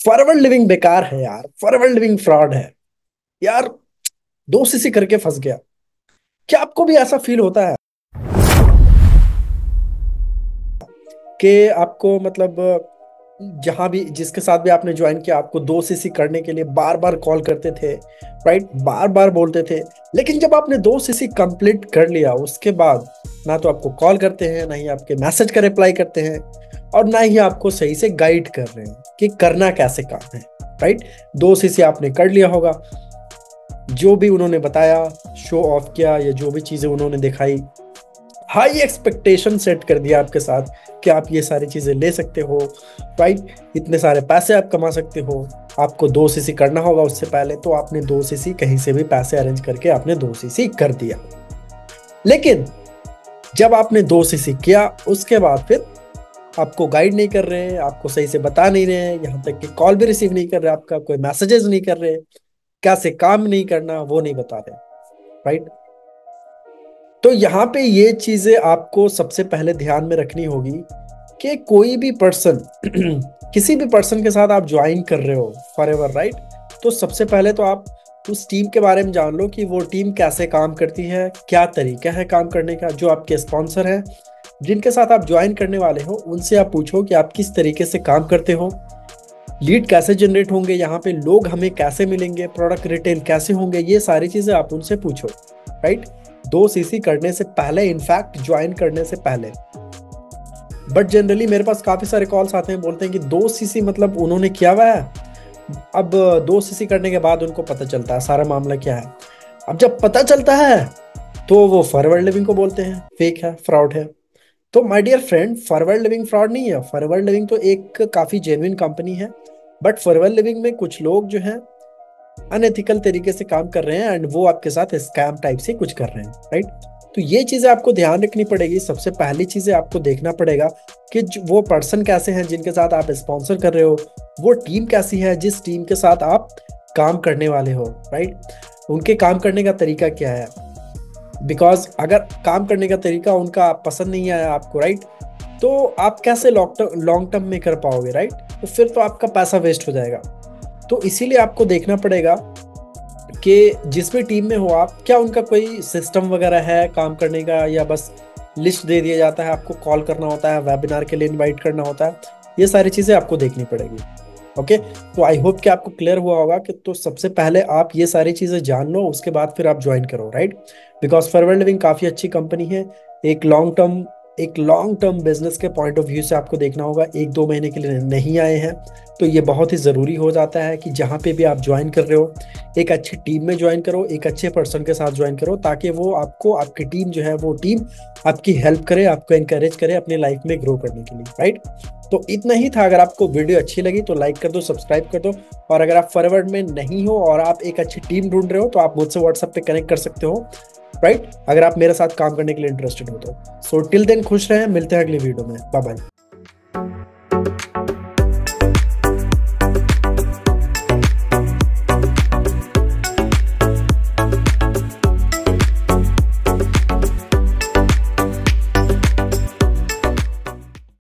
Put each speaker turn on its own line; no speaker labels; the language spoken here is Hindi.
फॉरवर्ड लिविंग बेकार है यार, फॉरवर्ड लिविंग फ्रॉड है यार। दो सीसी करके फंस गया। क्या आपको भी ऐसा फील होता है कि आपको मतलब जहां भी जिसके साथ भी आपने ज्वाइन किया आपको दो सीसी करने के लिए बार बार कॉल करते थे, राइट, बार बार बोलते थे, लेकिन जब आपने दो सीसी कंप्लीट कर लिया उसके बाद ना तो आपको कॉल करते हैं, ना ही आपके मैसेज का रिप्लाई करते हैं, और ना ही आपको सही से गाइड कर रहे हैं कि करना कैसे काम है, राइट। दो सीसी आपने कर लिया होगा, जो भी उन्होंने बताया, शो ऑफ किया, या जो भी चीजें उन्होंने दिखाई, हाई एक्सपेक्टेशन सेट कर दिया आपके साथ कि आप ये सारी चीजें ले सकते हो, राइट, इतने सारे पैसे आप कमा सकते हो, आपको दो सीसी करना होगा उससे पहले, तो आपने दो सीसी कहीं से भी पैसे अरेंज करके आपने दो सीसी कर दिया। लेकिन जब आपने दो सीसी किया उसके बाद फिर आपको गाइड नहीं कर रहे हैं, आपको सही से बता नहीं रहे हैं, यहाँ तक कि कॉल भी रिसीव नहीं कर रहे, आपका कोई मैसेजेस नहीं कर रहे, कैसे काम नहीं करना वो नहीं बता रहे, राइट। तो यहाँ पे ये चीजें आपको सबसे पहले ध्यान में रखनी होगी कि कोई भी पर्सन किसी भी पर्सन के साथ आप ज्वाइन कर रहे हो फॉरएवर, राइट, तो सबसे पहले तो आप उस टीम के बारे में जान लो कि वो टीम कैसे काम करती है, क्या तरीका है काम करने का। जो आपके स्पॉन्सर हैं जिनके साथ आप ज्वाइन करने वाले हो उनसे आप पूछो कि आप किस तरीके से काम करते हो, लीड कैसे जनरेट होंगे, यहाँ पे लोग हमें कैसे मिलेंगे, प्रोडक्ट रिटेल कैसे होंगे, ये सारी चीजें आप उनसे पूछो, राइट, दो सीसी करने से पहले, इनफैक्ट ज्वाइन करने से पहले। बट जनरली मेरे पास काफी सारे कॉल्स आते हैं, बोलते हैं कि दो सीसी मतलब उन्होंने किया हुआ है, अब दो सीसी करने के बाद उनको पता चलता है सारा मामला क्या है। अब जब पता चलता है तो वो फॉरवर्ड लिविंग को बोलते हैं फेक है, फ्रॉड है। तो my dear friend, forward living fraud नहीं है। फॉरवर्ड लिविंग तो एक काफी जेन्युइन कंपनी है, बट फॉरवर्ड लिविंग में कुछ लोग जो हैं अनएथिकल तरीके से काम कर रहे हैं एंड वो आपके साथ स्कैम टाइप से कुछ कर रहे हैं, राइट। तो ये चीजें आपको ध्यान रखनी पड़ेगी। सबसे पहली चीजें आपको देखना पड़ेगा कि वो पर्सन कैसे हैं जिनके साथ आप स्पॉन्सर कर रहे हो, वो टीम कैसी है जिस टीम के साथ आप काम करने वाले हो, राइट, उनके काम करने का तरीका क्या है। बिकॉज अगर काम करने का तरीका उनका पसंद नहीं आया आपको, राइट, तो आप कैसे लॉन्ग टर्म में कर पाओगे, राइट, तो फिर तो आपका पैसा वेस्ट हो जाएगा। तो इसीलिए आपको देखना पड़ेगा कि जिस भी टीम में हो आप, क्या उनका कोई सिस्टम वगैरह है काम करने का, या बस लिस्ट दे दिया जाता है, आपको कॉल करना होता है, वेबिनार के लिए इनवाइट करना होता है, ये सारी चीज़ें आपको देखनी पड़ेगी। ओके, तो आई होप कि आपको क्लियर हुआ होगा कि तो सबसे पहले आप ये सारी चीज़ें जान लो, उसके बाद फिर आप ज्वाइन करो, राइट। बिकॉज फॉरवर्ड लिविंग काफ़ी अच्छी कंपनी है। एक लॉन्ग टर्म बिजनेस के पॉइंट ऑफ व्यू से आपको देखना होगा, एक दो महीने के लिए नहीं आए हैं। तो ये बहुत ही ज़रूरी हो जाता है कि जहाँ पे भी आप ज्वाइन कर रहे हो एक अच्छी टीम में ज्वाइन करो, एक अच्छे पर्सन के साथ ज्वाइन करो, ताकि वो आपको, आपकी टीम जो है वो टीम आपकी हेल्प करे, आपको एनकरेज करे अपनी लाइफ में ग्रो करने के लिए, राइट। तो इतना ही था। अगर आपको वीडियो अच्छी लगी तो लाइक कर दो, सब्सक्राइब कर दो, और अगर आप फॉरवर्ड में नहीं हो और आप एक अच्छी टीम ढूंढ रहे हो तो आप मुझसे व्हाट्सएप पे कनेक्ट कर सकते हो, राइट, अगर आप मेरे साथ काम करने के लिए इंटरेस्टेड हो तो। सो टिल देन खुश रहें, मिलते हैं अगली वीडियो में, बाय बाय।